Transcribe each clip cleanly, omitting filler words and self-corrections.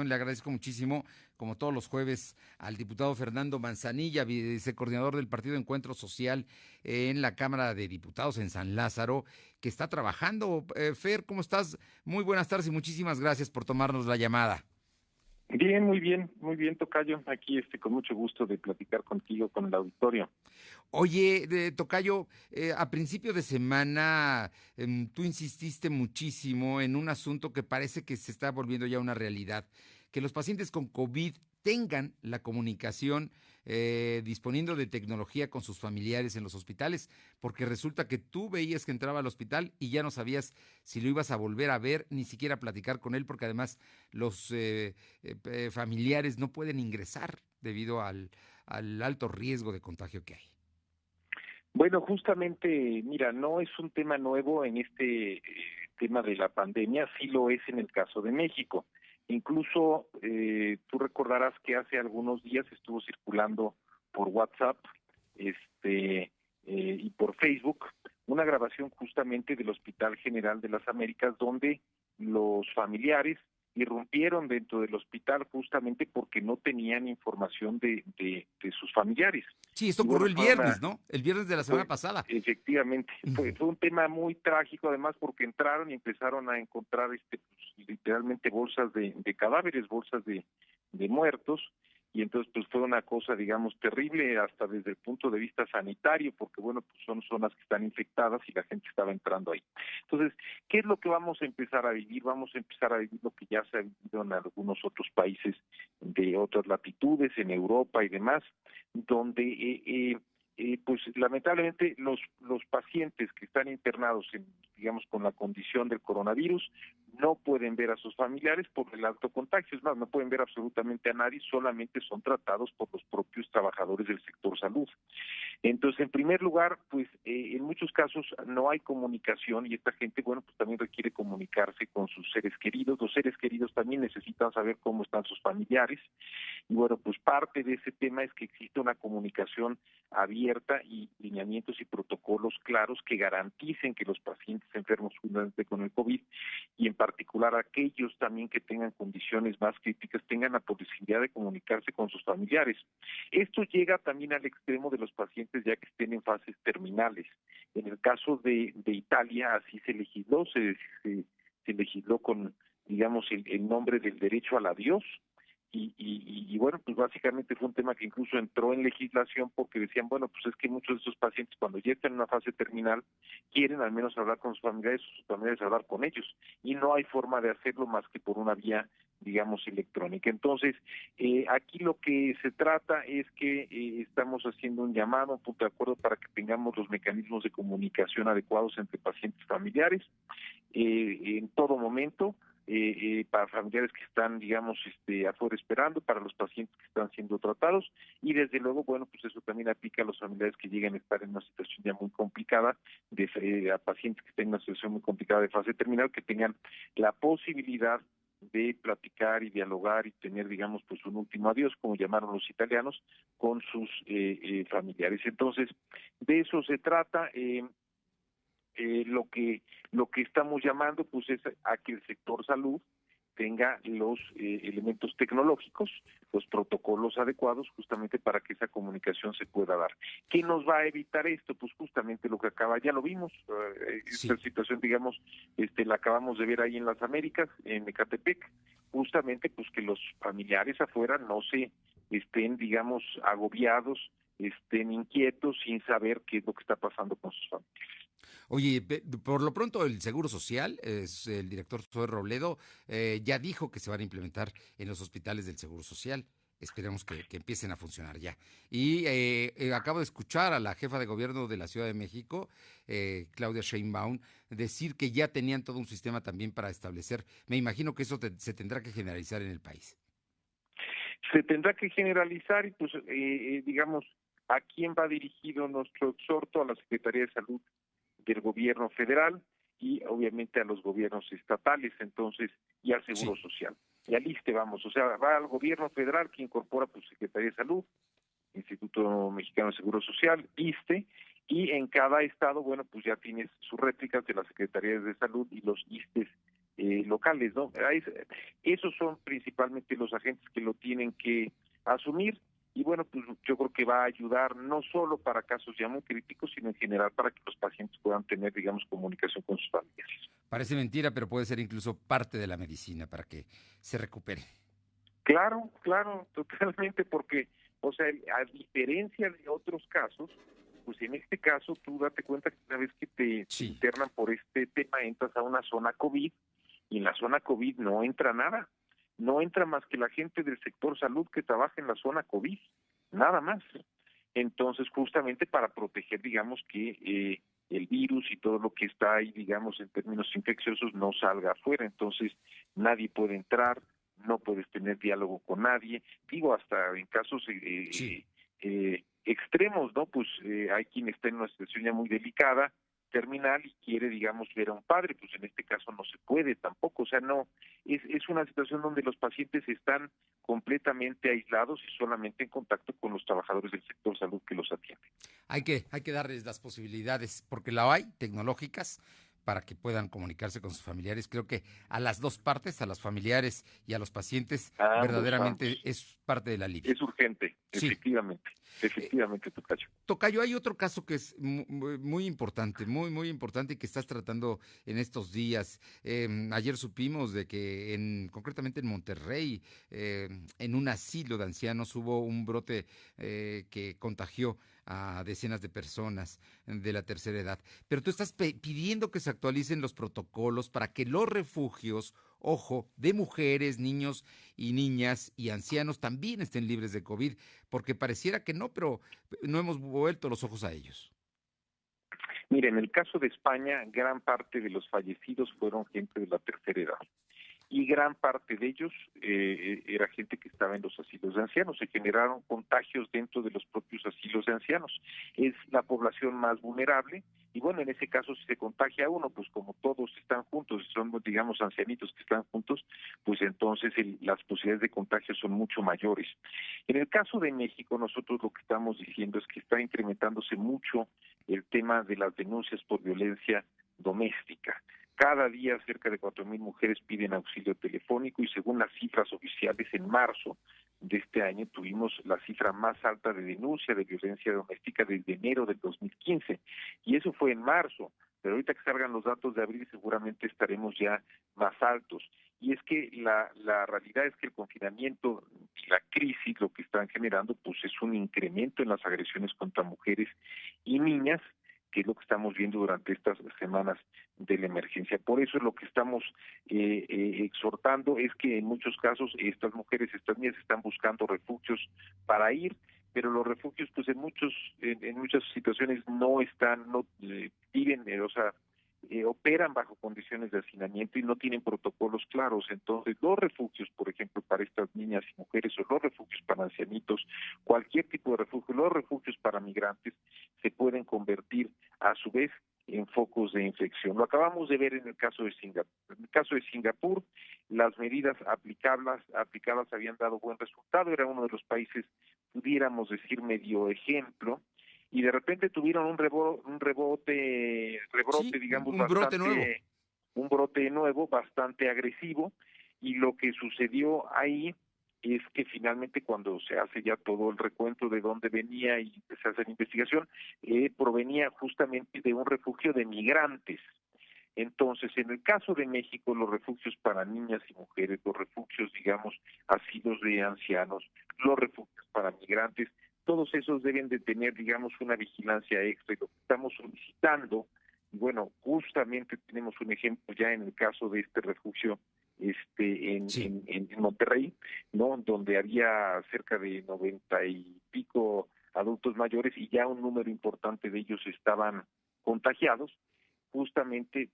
Le agradezco muchísimo, como todos los jueves, al diputado Fernando Manzanilla, vicecoordinador del Partido Encuentro Social en la Cámara de Diputados en San Lázaro, que está trabajando. Fer, ¿cómo estás? Muy buenas tardes y muchísimas gracias por tomarnos la llamada. Bien, muy bien, tocayo. Aquí con mucho gusto de platicar contigo, con el auditorio. Oye, tocayo, a principio de semana tú insististe muchísimo en un asunto que parece que se está volviendo ya una realidad, que los pacientes con COVID tengan la comunicación disponiendo de tecnología con sus familiares en los hospitales, porque resulta que tú veías que entraba al hospital y ya no sabías si lo ibas a volver a ver, ni siquiera platicar con él, porque además los familiares no pueden ingresar debido al alto riesgo de contagio que hay. Bueno, justamente, mira, no es un tema nuevo en tema de la pandemia, sí lo es en el caso de México. Incluso tú recordarás que hace algunos días estuvo circulando por WhatsApp y por Facebook una grabación justamente del Hospital General de las Américas donde los familiares irrumpieron dentro del hospital justamente porque no tenían información de sus familiares. Sí, esto Y ocurrió bueno, el fue viernes, ¿no? El viernes de la semana fue pasada. efectivamente, fue un tema muy trágico además porque entraron y empezaron a encontrar pues, literalmente bolsas de cadáveres, bolsas de muertos, y entonces pues fue una cosa digamos terrible hasta desde el punto de vista sanitario, porque bueno, pues son zonas que están infectadas y la gente estaba entrando ahí. Entonces, ¿qué es lo que vamos a empezar a vivir? Vamos a empezar a vivir lo que ya se ha vivido en algunos otros países de otras latitudes, en Europa y demás, donde pues lamentablemente los pacientes que están internados digamos con la condición del coronavirus no pueden ver a sus familiares por el alto contagio, es más, no pueden ver absolutamente a nadie, solamente son tratados por los propios trabajadores del sector salud. Entonces, en primer lugar, pues en muchos casos no hay comunicación y esta gente, bueno, pues también requiere comunicarse con sus seres queridos. Los seres queridos también necesitan saber cómo están sus familiares. Y bueno, pues parte de ese tema es que existe una comunicación abierta y lineamientos y protocolos claros que garanticen que los pacientes enfermos con el COVID y en particular aquellos también que tengan condiciones más críticas tengan la posibilidad de comunicarse con sus familiares. Esto llega también al extremo de los pacientes ya que estén en fases terminales. En el caso de Italia así se legisló, se legisló con, digamos, el nombre del derecho al adiós, y bueno, pues básicamente fue un tema que incluso entró en legislación porque decían, bueno, pues es que muchos de esos pacientes cuando ya están en una fase terminal quieren al menos hablar con sus familiares hablar con ellos, y no hay forma de hacerlo más que por una vía, digamos, electrónica. Entonces, aquí lo que se trata es que estamos haciendo un llamado, un punto de acuerdo para que tengamos los mecanismos de comunicación adecuados entre pacientes y familiares en todo momento, para familiares que están, digamos, afuera esperando, para los pacientes que están siendo tratados, y desde luego, bueno, pues eso también aplica a los familiares que lleguen a estar en una situación ya muy complicada, a pacientes que estén en una situación muy complicada de fase terminal, que tengan la posibilidad de platicar y dialogar y tener, digamos, pues un último adiós, como llamaron los italianos, con sus familiares. Entonces, de eso se trata. Lo que estamos llamando pues es a que el sector salud tenga los elementos tecnológicos, los protocolos adecuados justamente para que esa comunicación se pueda dar. ¿Qué nos va a evitar esto? Pues justamente lo que acaba, ya lo vimos, esta Sí. situación, digamos, la acabamos de ver ahí en las Américas, en Ecatepec, justamente pues que los familiares afuera no se estén, digamos, agobiados, estén inquietos sin saber qué es lo que está pasando con sus familias. Oye, por lo pronto el Seguro Social, es el director Zoe Robledo, ya dijo que se van a implementar en los hospitales del Seguro Social. Esperemos que empiecen a funcionar ya. Y acabo de escuchar a la jefa de gobierno de la Ciudad de México, Claudia Sheinbaum, decir que ya tenían todo un sistema también para establecer. Me imagino que eso se tendrá que generalizar en el país. Se tendrá que generalizar y pues digamos a quién va dirigido nuestro exhorto, a la Secretaría de Salud del gobierno federal y obviamente a los gobiernos estatales, entonces, y al Seguro Sí, Social. Y al ISSSTE vamos, o sea, va al gobierno federal que incorpora pues Secretaría de Salud, Instituto Mexicano de Seguro Social, ISSSTE, y en cada estado, bueno, pues ya tienes sus réplicas de las Secretarías de Salud y los ISSSTEs locales, ¿no? Esos son principalmente los agentes que lo tienen que asumir. Y bueno, pues yo creo que va a ayudar no solo para casos ya muy críticos, sino en general para que los pacientes puedan tener, digamos, comunicación con sus familiares. Parece mentira, pero puede ser incluso parte de la medicina para que se recupere. Claro, claro, totalmente, porque, o sea, a diferencia de otros casos, pues en este caso tú date cuenta que una vez que te Sí, internan por este tema, entras a una zona COVID y en la zona COVID no entra nada, no entra más que la gente del sector salud que trabaja en la zona COVID, nada más. Entonces, justamente para proteger, digamos, que el virus y todo lo que está ahí, digamos, en términos infecciosos, no salga afuera. Entonces, nadie puede entrar, no puedes tener diálogo con nadie. Digo, hasta en casos sí. extremos, ¿no? Pues hay quien está en una situación ya muy delicada, terminal, y quiere, digamos, ver a un padre, pues en este caso no se puede tampoco, o sea, no, es una situación donde los pacientes están completamente aislados y solamente en contacto con los trabajadores del sector salud que los atienden. Hay que darles las posibilidades, porque la hay, tecnológicas, para que puedan comunicarse con sus familiares. Creo que a las dos partes, a los familiares y a los pacientes, A ambos, verdaderamente ambos. es parte del alivio. Es urgente, Sí. Eh, efectivamente, Tocayo. Tocayo, hay otro caso que es muy importante, muy importante y que estás tratando en estos días. Ayer supimos de que concretamente en Monterrey, en un asilo de ancianos hubo un brote que contagió a decenas de personas de la tercera edad. Pero tú estás pidiendo que se actualicen los protocolos para que los refugios, ojo, de mujeres, niños y niñas y ancianos también estén libres de COVID, porque pareciera que no, pero no hemos vuelto los ojos a ellos. Mire, en el caso de España, gran parte de los fallecidos fueron gente de la tercera edad. Y gran parte de ellos era gente que estaba en los asilos de ancianos. Se generaron contagios dentro de los propios asilos de ancianos. Es la población más vulnerable y bueno, en ese caso si se contagia uno, pues como todos están juntos, son digamos ancianitos que están juntos, pues entonces las posibilidades de contagio son mucho mayores. En el caso de México, nosotros lo que estamos diciendo es que está incrementándose mucho el tema de las denuncias por violencia doméstica. Cada día cerca de 4,000 mujeres piden auxilio telefónico y según las cifras oficiales en marzo de este año tuvimos la cifra más alta de denuncia de violencia doméstica desde enero del 2015 y eso fue en marzo, pero ahorita que salgan los datos de abril seguramente estaremos ya más altos. Y es que la realidad es que el confinamiento y la crisis lo que están generando pues es un incremento en las agresiones contra mujeres y niñas, que es lo que estamos viendo durante estas semanas de la emergencia. Por eso lo que estamos exhortando es que en muchos casos estas mujeres, estas niñas están buscando refugios para ir, pero los refugios pues en muchas situaciones no están, no viven, o sea, operan bajo condiciones de hacinamiento y no tienen protocolos claros. Entonces, los refugios, por ejemplo, para estas niñas y mujeres, o los refugios para ancianitos, cualquier tipo de refugio, los refugios para migrantes, se pueden convertir a su vez en focos de infección. Lo acabamos de ver en el caso de Singapur. En el caso de Singapur, las medidas aplicadas habían dado buen resultado, era uno de los países, pudiéramos decir, medio ejemplo, y de repente tuvieron un rebrote, Sí, digamos, un brote nuevo. un brote nuevo, bastante agresivo, y lo que sucedió ahí es que finalmente cuando se hace ya todo el recuento de dónde venía y se hace la investigación, provenía justamente de un refugio de migrantes. Entonces, en el caso de México, los refugios para niñas y mujeres, los refugios, digamos, asilos de ancianos, los refugios para migrantes, todos esos deben de tener, digamos, una vigilancia extra y lo que estamos solicitando, y bueno, justamente tenemos un ejemplo ya en el caso de este refugio Sí. en Monterrey, ¿no? Donde había cerca de 90 y pico adultos mayores y ya un número importante de ellos estaban contagiados, justamente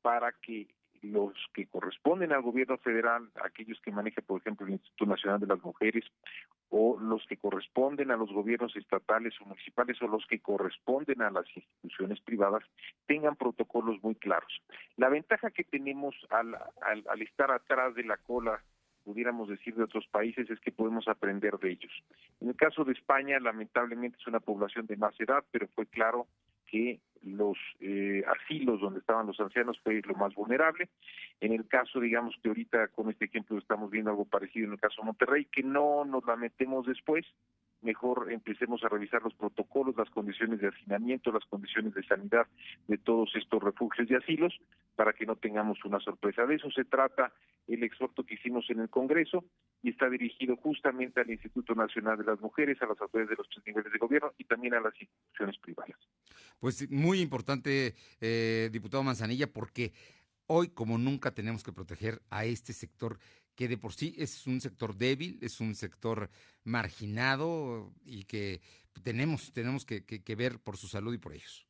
para que los que corresponden al gobierno federal, aquellos que maneja, por ejemplo, el Instituto Nacional de las Mujeres, o los que corresponden a los gobiernos estatales o municipales, o los que corresponden a las instituciones privadas, tengan protocolos muy claros. La ventaja que tenemos al estar atrás de la cola, pudiéramos decir, de otros países, es que podemos aprender de ellos. En el caso de España, lamentablemente es una población de más edad, pero fue claro que los asilos donde estaban los ancianos fue lo más vulnerable. En el caso, digamos que ahorita con este ejemplo estamos viendo algo parecido en el caso de Monterrey, que no nos lamentemos después, mejor empecemos a revisar los protocolos, las condiciones de hacinamiento, las condiciones de sanidad de todos estos refugios y asilos, para que no tengamos una sorpresa. De eso se trata el exhorto que hicimos en el Congreso, y está dirigido justamente al Instituto Nacional de las Mujeres, a las autoridades de los 3 niveles de gobierno y también a las instituciones privadas. Pues muy importante, diputado Manzanilla, porque hoy como nunca tenemos que proteger a este sector que de por sí es un sector débil, es un sector marginado y que tenemos que ver por su salud y por ellos.